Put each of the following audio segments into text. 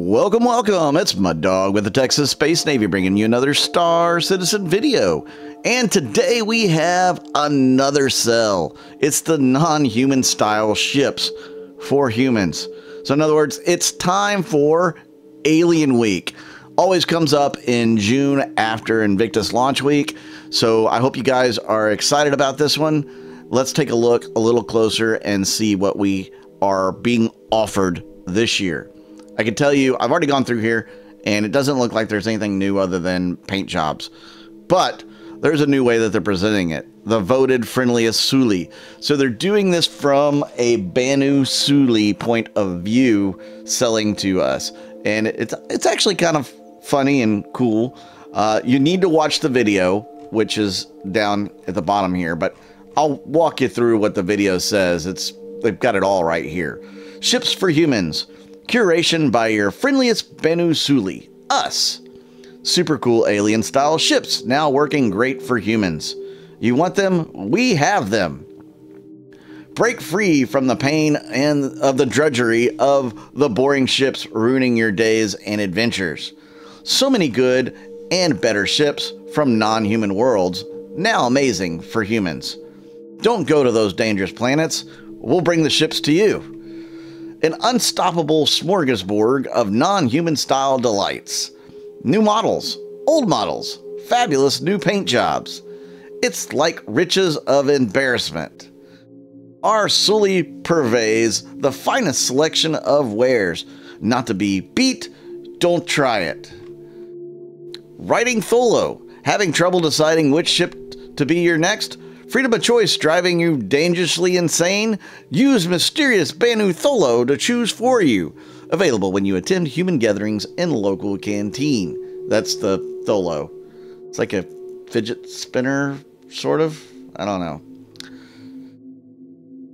Welcome, welcome. It's my dog with the Texas Space Navy bringing you another Star Citizen video. And today we have another cell. It's the non-human style ships for humans. So in other words, it's time for Alien Week. Always comes up in June after Invictus Launch Week. So I hope you guys are excited about this one. Let's take a look a little closer and see what we are being offered this year. I can tell you, I've already gone through here, and it doesn't look like there's anything new other than paint jobs. But there's a new way that they're presenting it. The voted friendliest Suli. So they're doing this from a Banu Suli point of view, selling to us. And it's actually kind of funny and cool. You need to watch the video, which is down at the bottom here. But I'll walk you through what the video says. They've got it all right here. Ships for humans. Curation by your friendliest Banu Suli, us. Super cool alien style ships, now working great for humans. You want them? We have them. Break free from the pain and of the drudgery of the boring ships ruining your days and adventures. So many good and better ships from non-human worlds, now amazing for humans. Don't go to those dangerous planets. We'll bring the ships to you. An unstoppable smorgasbord of non-human style delights. New models, old models, fabulous new paint jobs. It's like riches of embarrassment. Our Suli purveys the finest selection of wares. Not to be beat, don't try it. Writing Tholo, having trouble deciding which ship to be your next? Freedom of choice driving you dangerously insane? Use mysterious Banu Tholo to choose for you. Available when you attend human gatherings in local canteen. That's the Tholo. It's like a fidget spinner, sort of. I don't know.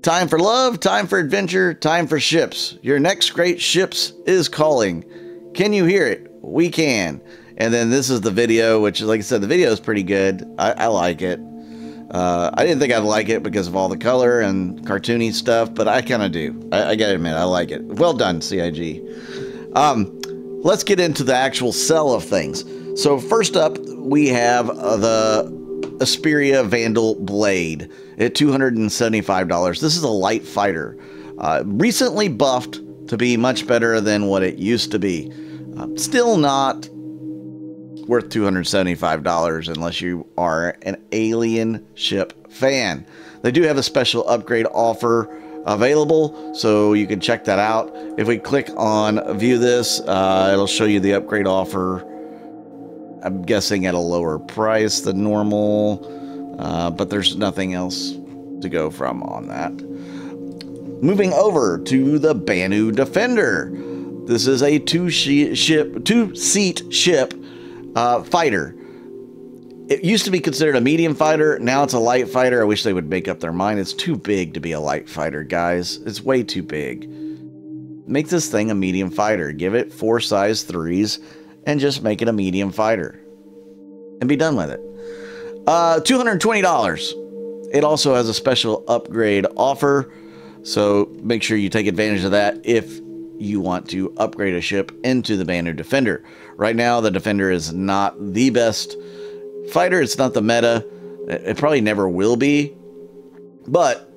Time for love, time for adventure, time for ships. Your next great ships is calling. Can you hear it? We can. And then this is the video, which, like I said, the video is pretty good. I like it. I didn't think I'd like it because of all the color and cartoony stuff, but I kind of do. I gotta admit, I like it. Well done, CIG. Let's get into the actual sell of things. So first up, we have the Esperia Vanduul Blade at $275. This is a light fighter. Recently buffed to be much better than what it used to be. Still not worth $275 unless you are an alien ship fan. They do have a special upgrade offer available, so you can check that out. If we click on view this, it'll show you the upgrade offer. I'm guessing at a lower price than normal, but there's nothing else to go from on that. Moving over to the Banu Defender. This is a two-seat ship fighter. It used to be considered a medium fighter. Now it's a light fighter. I wish they would make up their mind. It's too big to be a light fighter, guys. It's way too big. Make this thing a medium fighter. Give it 4 size 3s and just make it a medium fighter and be done with it. $220. It also has a special upgrade offer, so make sure you take advantage of that if you want to upgrade a ship into the Banu Defender. Right now, the Defender is not the best fighter. It's not the meta. It probably never will be. But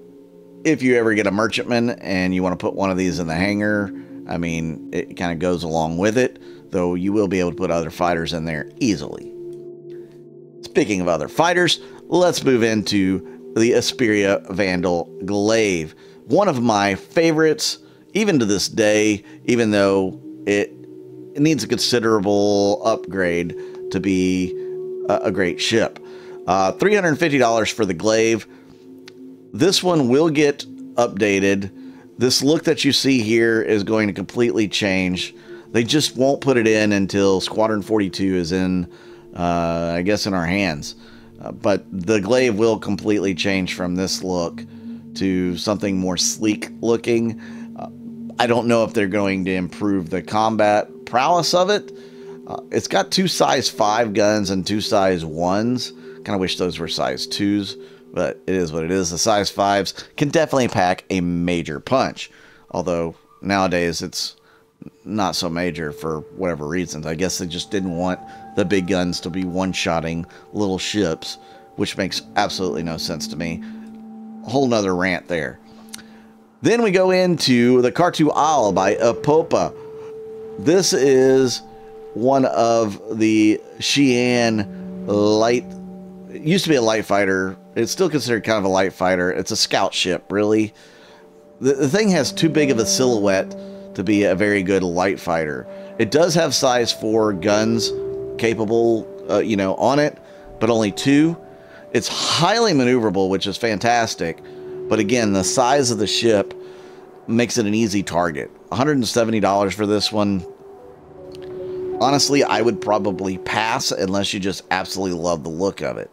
if you ever get a merchantman and you want to put one of these in the hangar, I mean, it kind of goes along with it, though you will be able to put other fighters in there easily. Speaking of other fighters, let's move into the Esperia Vanduul Glaive. One of my favorites, even to this day, even though it needs a considerable upgrade to be a great ship. $350 for the Glaive. This one will get updated. This look that you see here is going to completely change. They just won't put it in until Squadron 42 is in, I guess, in our hands. But the Glaive will completely change from this look to something more sleek looking. I don't know if they're going to improve the combat prowess of it. It's got 2 size 5 guns and 2 size 1s. Kind of wish those were size 2s, but it is what it is. The size 5s can definitely pack a major punch. Although nowadays it's not so major for whatever reasons. I guess they just didn't want the big guns to be one-shotting little ships, which makes absolutely no sense to me. A whole nother rant there. Then we go into the Kartu Isle by Aopoa. This is one of the Xian light, it used to be a light fighter. It's still considered kind of a light fighter. It's a scout ship, really. The thing has too big of a silhouette to be a very good light fighter. It does have size 4 guns capable, you know, on it, but only 2. It's highly maneuverable, which is fantastic. But again, the size of the ship makes it an easy target. $170 for this one. Honestly, I would probably pass unless you just absolutely love the look of it.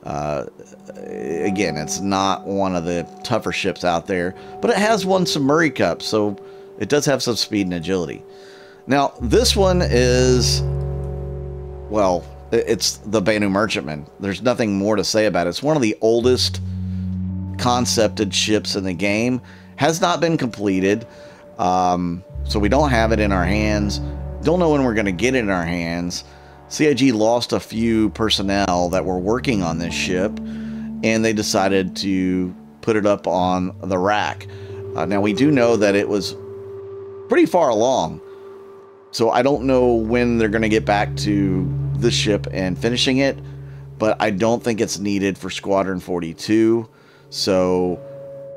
Again, it's not one of the tougher ships out there, but it has won some Murray Cups, so it does have some speed and agility. Now, this one is, well, it's the Banu Merchantman. There's nothing more to say about it. It's one of the oldest concepted ships in the game. Has not been completed, so we don't have it in our hands. Don't know when we're going to get it in our hands. CIG lost a few personnel that were working on this ship, and they decided to put it up on the rack. Now, we do know that it was pretty far along, so I don't know when they're going to get back to the ship and finishing it, but I don't think it's needed for Squadron 42, so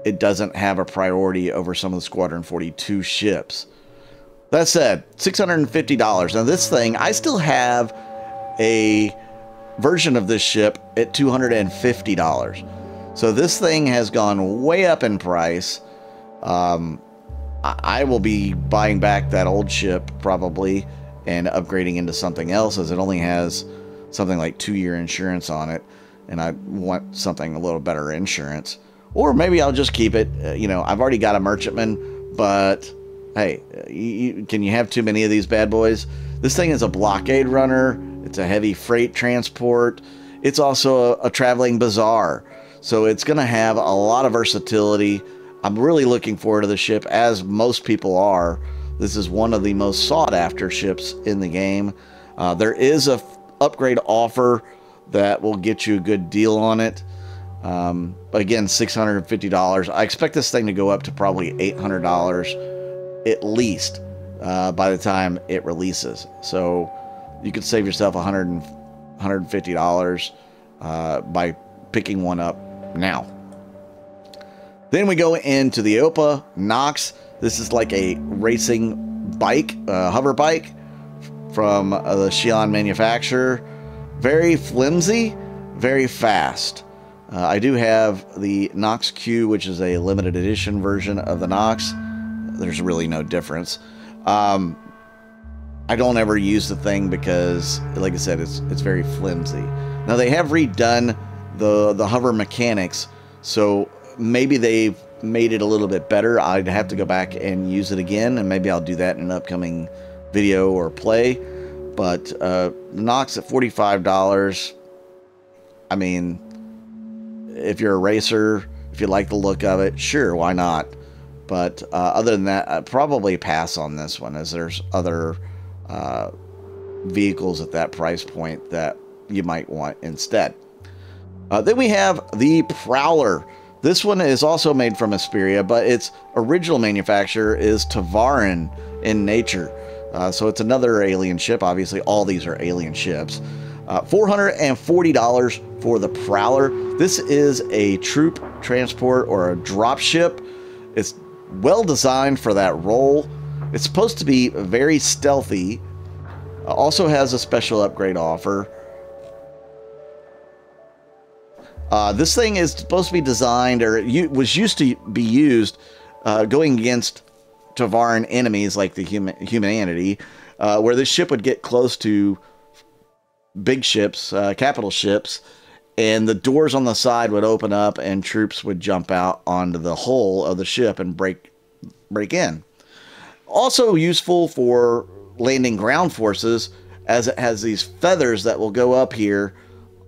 it doesn't have a priority over some of the Squadron 42 ships. That said, $650. Now this thing, I still have a version of this ship at $250. So this thing has gone way up in price. I will be buying back that old ship probably and upgrading into something else, as it only has something like 2-year insurance on it, and I want something a little better insurance. Or maybe I'll just keep it. You know, I've already got a merchantman, but hey, can you have too many of these bad boys? This thing is a blockade runner. It's a heavy freight transport. It's also a traveling bazaar. So it's going to have a lot of versatility. I'm really looking forward to the ship, as most people are. This is one of the most sought after ships in the game. There is a upgrade offer that will get you a good deal on it. But again, $650. I expect this thing to go up to probably $800 at least by the time it releases. So you could save yourself $150 by picking one up now. Then we go into the Oppa Knox. This is like a racing bike, hover bike from the Xian manufacturer. Very flimsy, very fast. I do have the Knox Q, which is a limited edition version of the Knox. There's really no difference. I don't ever use the thing because, like I said, it's very flimsy. Now they have redone the hover mechanics, so maybe they've made it a little bit better. I'd have to go back and use it again, and maybe I'll do that in an upcoming video or play. But Knox at $45. I mean, if you're a racer, if you like the look of it, sure, why not? But other than that, I'd probably pass on this one, as there's other vehicles at that price point that you might want instead. Then we have the Prowler. This one is also made from Esperia, but its original manufacturer is Tavarin in nature. So it's another alien ship. Obviously, all these are alien ships. $440 for the Prowler. This is a troop transport or a drop ship. It's well designed for that role. It's supposed to be very stealthy. Also has a special upgrade offer. This thing is supposed to be designed, or was used to be used going against Tavarin enemies like the humanity, where this ship would get close to big ships, capital ships, and the doors on the side would open up and troops would jump out onto the hull of the ship and break in. Also useful for landing ground forces, as it has these feathers that will go up here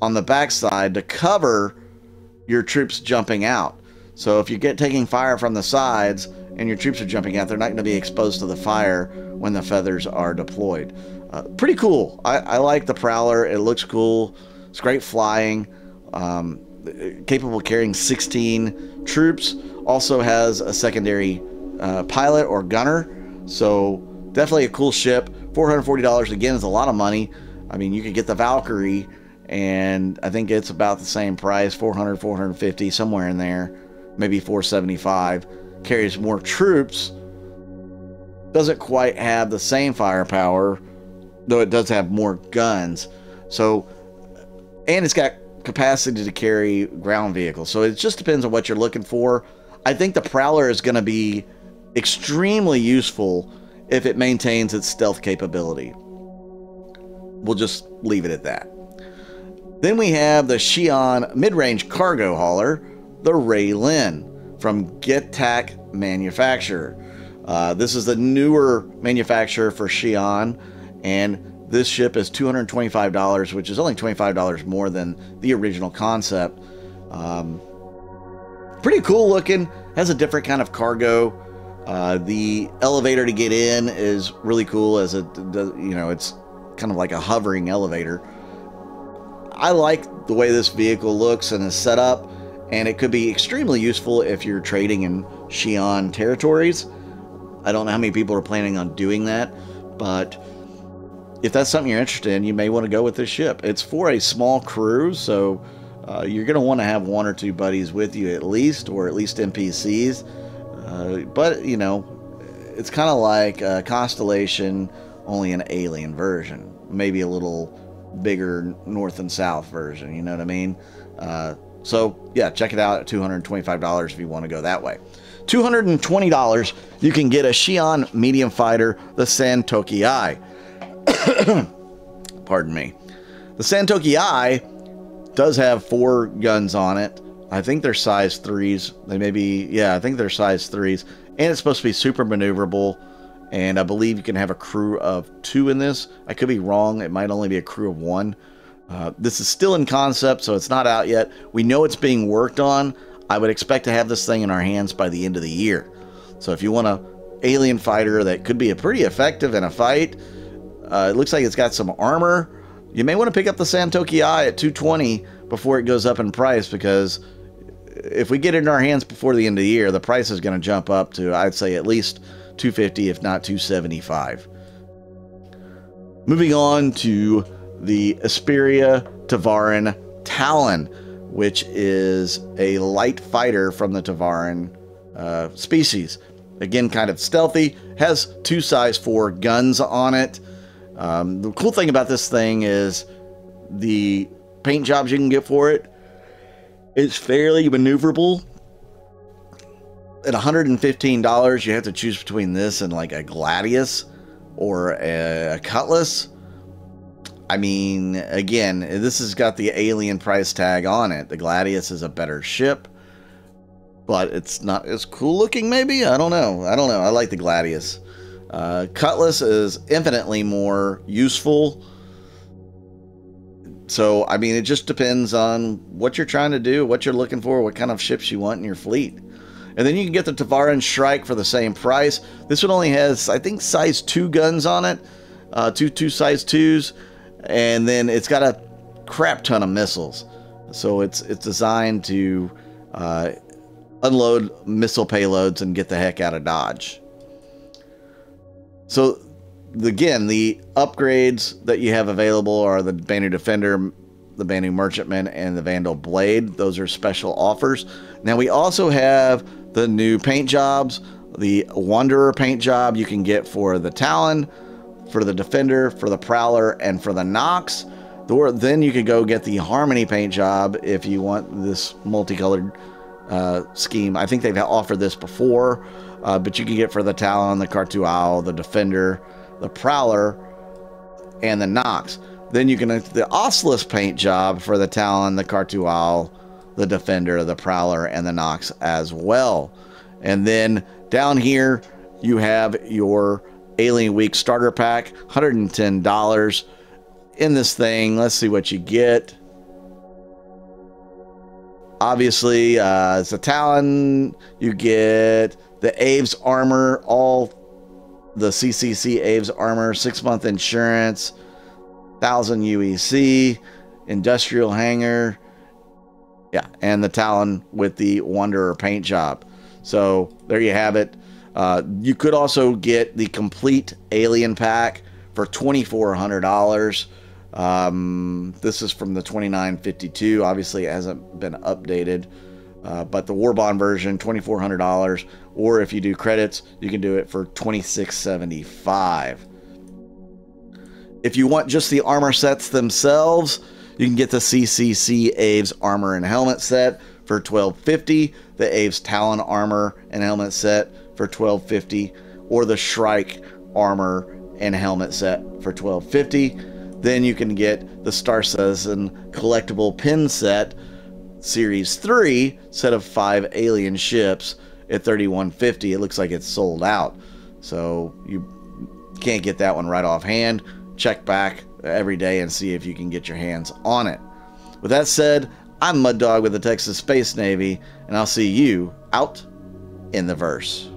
on the backside to cover your troops jumping out. So if you get taking fire from the sides and your troops are jumping out, they're not going to be exposed to the fire when the feathers are deployed. Pretty cool. I like the Prowler. It looks cool. It's great flying. Capable of carrying 16 troops. Also has a secondary pilot or gunner. So definitely a cool ship. $440 again is a lot of money. I mean, you could get the Valkyrie, and I think it's about the same price, 400, 450, somewhere in there, maybe 475. Carries more troops. Doesn't quite have the same firepower, though it does have more guns. So, and it's got capacity to carry ground vehicles. So it just depends on what you're looking for. I think the Prowler is going to be extremely useful if it maintains its stealth capability. We'll just leave it at that. Then we have the Xian mid-range cargo hauler, the Raylynn, from Gatac manufacturer. This is the newer manufacturer for Xian, and this ship is $225, which is only $25 more than the original concept. Pretty cool looking, has a different kind of cargo. The elevator to get in is really cool, as it does, you know, it's kind of like a hovering elevator. I like the way this vehicle looks and is set up, and it could be extremely useful if you're trading in Xian territories. I don't know how many people are planning on doing that, but if that's something you're interested in, you may want to go with this ship. It's for a small crew, so you're going to want to have 1 or 2 buddies with you at least, or at least NPCs. But, you know, it's kind of like a Constellation, only an alien version. Maybe a little bigger north and south version, you know what I mean? So, yeah, check it out at $225 if you want to go that way. $220, you can get a Xian medium fighter, the Santoki Eye. Pardon me. The Santoki Eye does have 4 guns on it. I think they're size 3s. They may be, yeah, I think they're size 3s. And it's supposed to be super maneuverable. And I believe you can have a crew of 2 in this. I could be wrong. It might only be a crew of 1. This is still in concept, so it's not out yet. We know it's being worked on. I would expect to have this thing in our hands by the end of the year. So if you want an alien fighter that could be pretty effective in a fight, it looks like it's got some armor. You may want to pick up the Santoki Eye at $220 before it goes up in price, because if we get it in our hands before the end of the year, the price is going to jump up to, I'd say, at least $250, if not $275. Moving on to the Esperia Tavarin Talon, which is a light fighter from the Tavarin species. Again, kind of stealthy, has 2 size 4 guns on it. The cool thing about this thing is the paint jobs you can get for it. It's fairly maneuverable. At $115, you have to choose between this and like a Gladius or a Cutlass. I mean, again, this has got the alien price tag on it. The Gladius is a better ship, but it's not as cool looking, maybe? I don't know. I like the Gladius. Cutlass is infinitely more useful. So, I mean, it just depends on what you're trying to do, what you're looking for, what kind of ships you want in your fleet. And then you can get the Tavarin Strike for the same price. This one only has, I think, size 2 guns on it. Two size 2s. And then it's got a crap ton of missiles. So it's designed to unload missile payloads and get the heck out of Dodge. So, again, the upgrades that you have available are the Banu Defender, the Banu Merchantman, and the Vanduul Blade. Those are special offers. Now, we also have the new paint jobs. The Wanderer paint job you can get for the Talon, for the Defender, for the Prowler, and for the Knox. Or then you could go get the Harmony paint job if you want this multicolored scheme. I think they've offered this before, but you can get for the Talon, the Cartual, the Defender, the Prowler, and the Knox. Then you can get the Osseless paint job for the Talon, the Cartual, the Defender, the Prowler, and the Knox as well. And then down here you have your Alien Week starter pack, $110 in this thing. Let's see what you get. Obviously, it's a Talon. You get the Aves armor, all the CCC Aves armor, 6-month insurance, 1,000 UEC, industrial hanger. Yeah, and the Talon with the Wanderer paint job. So there you have it. You could also get the complete alien pack for $2,400. This is from the 2952. Obviously, it hasn't been updated. But the War Bond version, $2,400. Or if you do credits, you can do it for $2,675. If you want just the armor sets themselves, you can get the CCC Aves armor and helmet set for $1,250. The Aves Talon armor and helmet set for $1,250. Or the Strike armor and helmet set for $1,250. Then you can get the Star Citizen collectible pin set, Series 3, set of 5 alien ships at $3,150. It looks like it's sold out, so you can't get that one right offhand. Check back every day and see if you can get your hands on it. With that said, I'm Mud Dog with the Texas Space Navy, and I'll see you out in the verse.